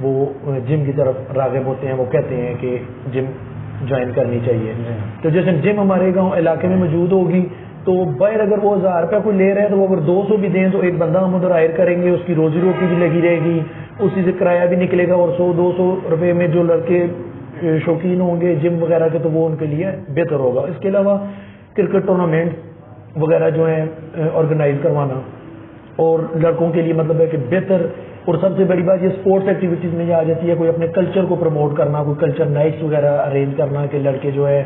وہ جم کی طرف راغب ہوتے ہیں, وہ کہتے ہیں کہ جم جوائن کرنی چاہیے. تو جیسے جم ہمارے گاؤں علاقے میں موجود ہوگی تو باہر اگر وہ 1000 روپیہ کوئی لے رہے ہیں تو وہ اگر 200 بھی دیں تو ایک بندہ ہم ادھر ہائر کریں گے, اس کی روزی روٹی بھی لگی رہے گی, اسی سے کرایہ بھی نکلے گا, اور 100-200 روپے میں جو لڑکے شوقین ہوں گے جم وغیرہ کے تو وہ ان کے لیے بہتر ہوگا. اس کے علاوہ کرکٹ ٹورنامنٹ وغیرہ جو ہیں آرگنائز کروانا, اور لڑکوں کے لیے مطلب ہے کہ بہتر, اور سب سے بڑی بات یہ اسپورٹس ایکٹیویٹیز میں یہ آ جاتی ہے, کوئی اپنے کلچر کو پروموٹ کرنا, کوئی کلچر نائٹس وغیرہ ارینج کرنا کہ لڑکے جو ہے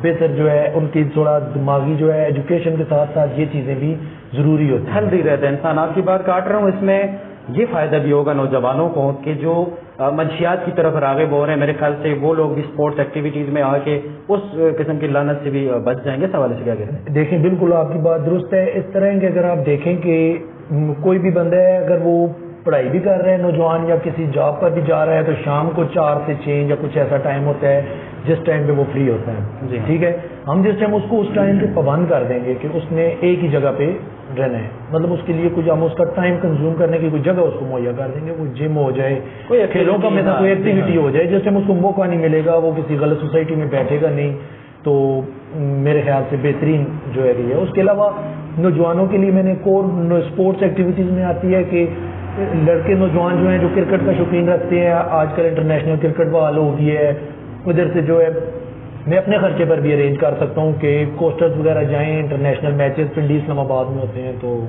بہتر جو ہے ان کی تھوڑا دماغی جو ہے ایجوکیشن کے ساتھ ساتھ یہ چیزیں بھی ضروری ہوتی ہیں. ہیلدی رہتے ہیں انسان. آپ کی بات کاٹ رہا ہوں, اس میں یہ فائدہ بھی ہوگا نوجوانوں کو کہ جو منشیات کی طرف راغب ہو رہے ہیں, میرے خیال سے وہ لوگ بھی اسپورٹس ایکٹیویٹیز میں آ کے اس قسم کی لعنت سے بھی بچ جائیں گے. اس حوالے سے کیا کہتے ہیں؟ دیکھیں بالکل آپ کی بات درست ہے. اس طرح کہ اگر آپ دیکھیں کہ کوئی بھی بندہ ہے اگر وہ پڑھائی بھی کر رہے ہیں نوجوان یا کسی جاب پر بھی جا رہا ہے تو شام کو 4 سے 6 یا کچھ ایسا ٹائم ہوتا ہے جس ٹائم پہ وہ فری ہوتا ہے. ٹھیک ہے, ہم جس ٹائم اس کو اس ٹائم پہ پابند کر دیں گے کہ اس نے ایک ہی جگہ پہ رہنا ہے, مطلب اس کے لیے کچھ ہم اس کا ٹائم کنزیوم کرنے کی کوئی جگہ اس کو مہیا کر دیں گے, کوئی جم ہو جائے, کوئی کھیلوں کا میدان, کوئی ایکٹیویٹی ہو جائے, جس ٹائم اس کو موقع نہیں ملے گا وہ کسی غلط سوسائٹی میں بیٹھے گا نہیں, تو میرے خیال سے بہترین جو ہے یہ. اس کے علاوہ نوجوانوں کے لیے میں نے کور اسپورٹس ایکٹیویٹیز میں آتی ہے کہ لڑکے نوجوان جو ہیں جو کرکٹ کا شوقین رکھتے ہیں, آج کل انٹرنیشنل کرکٹ بحال ہو گئی ہے, ادھر سے جو ہے میں اپنے خرچے پر بھی ارینج کر سکتا ہوں کہ کوسٹرز وغیرہ جائیں, انٹرنیشنل میچز پنڈی اسلام آباد میں ہوتے ہیں تو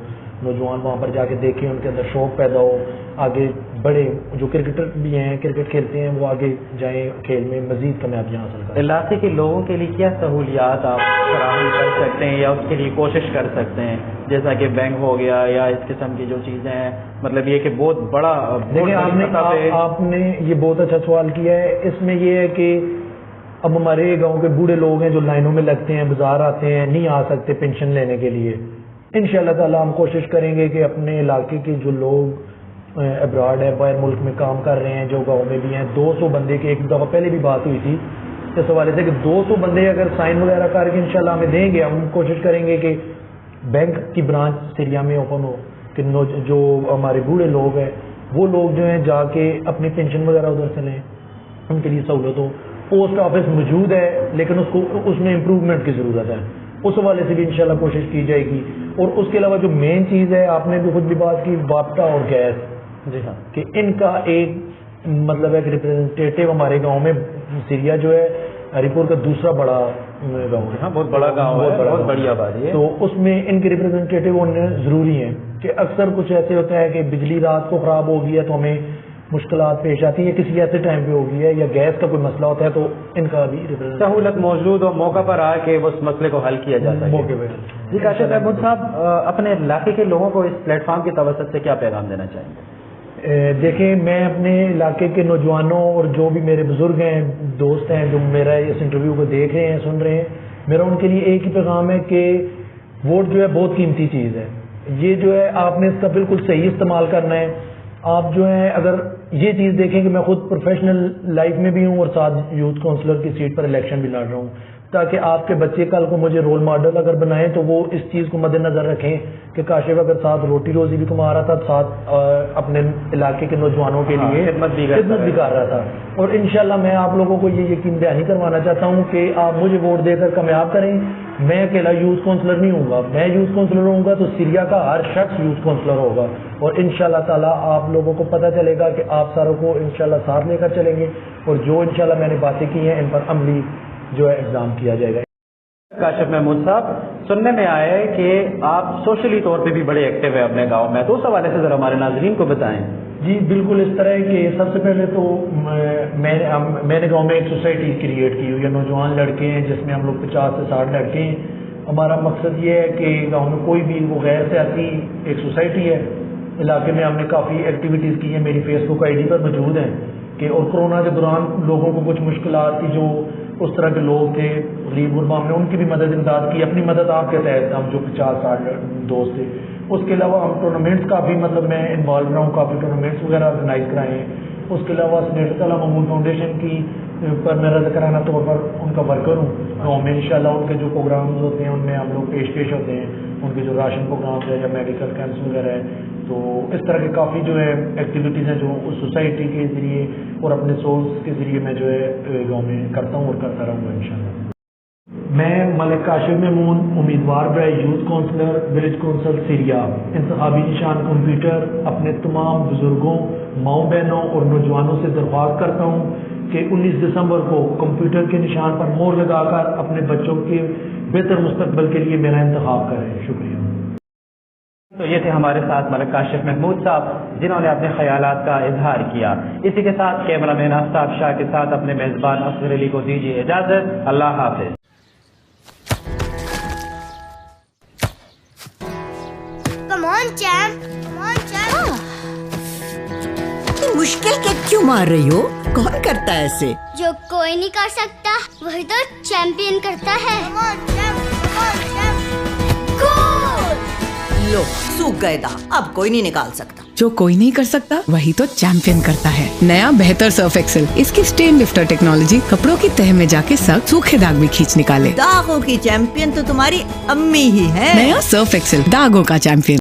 نوجوان وہاں پر جا کے دیکھیں, ان کے اندر شوق پیدا ہو, آگے بڑے جو کرکٹر بھی ہیں کرکٹ کھیلتے ہیں وہ آگے جائیں کھیل میں مزید کامیابیاں حاصل کریں. علاقے کے لوگوں کے لیے کیا سہولیات آپ فراہم کر سکتے ہیں یا اس کے لیے کوشش کر سکتے ہیں, جیسا کہ بینک ہو گیا یا اس قسم کی جو چیزیں ہیں, مطلب یہ کہ بہت بڑا. دیکھیں آپ نے یہ بہت اچھا سوال کیا ہے. اس میں یہ ہے کہ اب ہمارے گاؤں کے بوڑھے لوگ ہیں جو لائنوں میں لگتے ہیں, بازار آتے ہیں, نہیں آ سکتے پینشن لینے کے لیے. انشاءاللہ تعالی ہم کوشش کریں گے کہ اپنے علاقے کے جو لوگ ابراڈ ہے, باہر ملک میں کام کر رہے ہیں, جو گاؤں میں بھی ہیں, 200 بندے کی ایک دفعہ پہلے بھی بات ہوئی تھی اس حوالے سے کہ 200 بندے اگر سائن وغیرہ کر کے انشاءاللہ ہمیں دیں گے, ہم کوشش کریں گے کہ بینک کی برانچ سریا میں اوپن ہو کہ جو ہمارے بوڑھے لوگ ہیں وہ لوگ جو ہیں جا کے اپنی پینشن وغیرہ ادھر سے لیں, ان کے لیے سہولت ہو. پوسٹ آفس موجود ہے لیکن اس میں امپروومنٹ کی ضرورت ہے, اس حوالے سے بھی انشاءاللہ کوشش کی جائے گی. اور اس کے علاوہ جو مین چیز ہے, آپ نے بھی خود بھی بات کی, وابٹا اور گیس, جی ہاں, کہ ان کا ایک مطلب ہے کہ ریپرزنٹیٹیو ہمارے گاؤں میں سریا جو ہے ہری پور کا دوسرا بڑا گاؤں ہے, بہت بڑا گاؤں ہے, بہت بڑی آبادی ہے, تو اس میں ان کے ریپرزنٹیٹیو ہونے ضروری ہیں کہ اکثر کچھ ایسے ہوتا ہے کہ بجلی رات کو خراب ہو گئی ہے تو ہمیں مشکلات پیش آتی ہیں, کسی ایسے ٹائم پہ ہو گئی ہے, یا گیس کا کوئی مسئلہ ہوتا ہے تو ان کا بھی سہولت موجود اور موقع پر آ کے اس مسئلے کو حل کیا جاتا ہے موقع پہ. جی کاشف احمد صاحب, اپنے علاقے کے لوگوں کو اس پلیٹ فارم کی توسط سے کیا پیغام دینا چاہیں گے؟ دیکھیں, میں اپنے علاقے کے نوجوانوں اور جو بھی میرے بزرگ ہیں, دوست ہیں جو میرا اس انٹرویو کو دیکھ رہے ہیں, سن رہے ہیں, میرا ان کے لیے ایک ہی پیغام ہے کہ ووٹ جو ہے بہت قیمتی چیز ہے. یہ جو ہے آپ نے اس کا بالکل صحیح استعمال کرنا ہے. آپ جو ہیں اگر یہ چیز دیکھیں کہ میں خود پروفیشنل لائف میں بھی ہوں اور ساتھ یوتھ کونسلر کی سیٹ پر الیکشن بھی لڑ رہا ہوں, تاکہ آپ کے بچے کل کو مجھے رول ماڈل اگر بنائیں تو وہ اس چیز کو مد نظر رکھیں کہ کاشف اگر ساتھ روٹی روزی بھی کما رہا تھا, ساتھ اپنے علاقے کے نوجوانوں کے لیے خدمت بھی کر رہا تھا. اور انشاءاللہ میں آپ لوگوں کو یہ یقین دہانی کروانا چاہتا ہوں کہ آپ مجھے ووٹ دے کر کامیاب کریں. میں اکیلا یوتھ کونسلر نہیں ہوں گا, میں یوتھ کونسلر ہوں گا تو سریا کا ہر شخص یوتھ کونسلر ہوگا, اور انشاءاللہ تعالی آپ لوگوں کو پتہ چلے گا کہ آپ ساروں کو انشاءاللہ ساتھ لے کر چلیں گے, اور جو انشاءاللہ میں نے باتیں کی ہیں ان پر عملی جو ہے اقدام کیا جائے گا. کاشف محمود صاحب, سننے میں آیا ہے کہ آپ سوشلی طور پہ بھی بڑے ایکٹیو ہیں اپنے گاؤں میں, تو اس حوالے سے ذرا ہمارے ناظرین کو بتائیں. جی بالکل, اس طرح ہے کہ سب سے پہلے تو میں نے گاؤں میں ایک سوسائٹی کریٹ کی ہوئی ہے, نوجوان لڑکے ہیں جس میں ہم لوگ 50 سے 60 لڑکے ہیں. ہمارا مقصد یہ ہے کہ گاؤں میں کوئی بھی وہ غیر سیاسی ایک سوسائٹی ہے. علاقے میں ہم نے کافی ایکٹیویٹیز کی ہیں, میری فیس بک آئی ڈی پر موجود ہیں کہ, اور کورونا کے دوران لوگوں کو کچھ مشکلات تھی, جو اس طرح کے لوگ تھے غریب غربا, ہم نے ان کی بھی مدد امداد کی, اپنی مدد آپ کے تحت ہم جو 50-60 دوست تھے. اس کے علاوہ ہم ٹورنامنٹس کا بھی مطلب میں انوالو رہا ہوں, کافی ٹورنامنٹس وغیرہ آرگنائز کرائے ہیں. اس کے علاوہ سینیٹر تعالیٰ محمود فاؤنڈیشن کی پر میں رضاکارانہ طور پر ان کا ورکر ہوں. گاؤں میں انشاءاللہ ان کے جو پروگرامز ہوتے ہیں ان میں ہم لوگ پیش ہوتے ہیں, ان کے جو راشن پروگرامز ہے یا میڈیکل کیمپس وغیرہ ہے, تو تو اس طرح کے کافی جو ہے ایکٹیویٹیز ہیں جو اس سوسائٹی کے ذریعے اور اپنے سورس کے ذریعے میں جو ہے گاؤں میں کرتا ہوں اور کرتا رہوں گا انشاءاللہ۔ میں ملک کاشف ممون، امیدوار برائے یوتھ کونسلر ولیج کونسل سیریا، انتخابی نشان کمپیوٹر، اپنے تمام بزرگوں، ماؤں بہنوں اور نوجوانوں سے درخواست کرتا ہوں کہ 19 دسمبر کو کمپیوٹر کے نشان پر مہر لگا کر اپنے بچوں کے بہتر مستقبل کے لیے میرا انتخاب کریں۔ شکریہ۔ تو یہ تھے ہمارے ساتھ ملک کاشف محمود صاحب، جنہوں نے اپنے خیالات کا اظہار کیا۔ اسی کے ساتھ کیمرہ مین آفتاب شاہ کے ساتھ اپنے میزبان اصغر علی کو دیجیے اجازت۔ اللہ حافظ۔ Come on, champ. Come on, champ. مشکل کے کیوں مار رہی ہو؟ کون کرتا ہے ایسے؟ جو کوئی نہیں کر سکتا وہی تو چیمپئن کرتا ہے۔ Come on, champ. Come on, champ. Goal! لو سوکھ گئے دا، اب کوئی نہیں نکال سکتا۔ جو کوئی نہیں کر سکتا وہی تو چیمپئن کرتا ہے۔ نیا بہتر سرف ایکسل، اس کی سٹین لفٹر ٹیکنالوجی کپڑوں کی تہ میں جا کے سخت سوکھے داغ بھی کھینچ نکالے۔ داغوں کی چیمپئن تو تمہاری امی ہی ہے۔ نیا سرف ایکسل، داغوں کا چیمپئن۔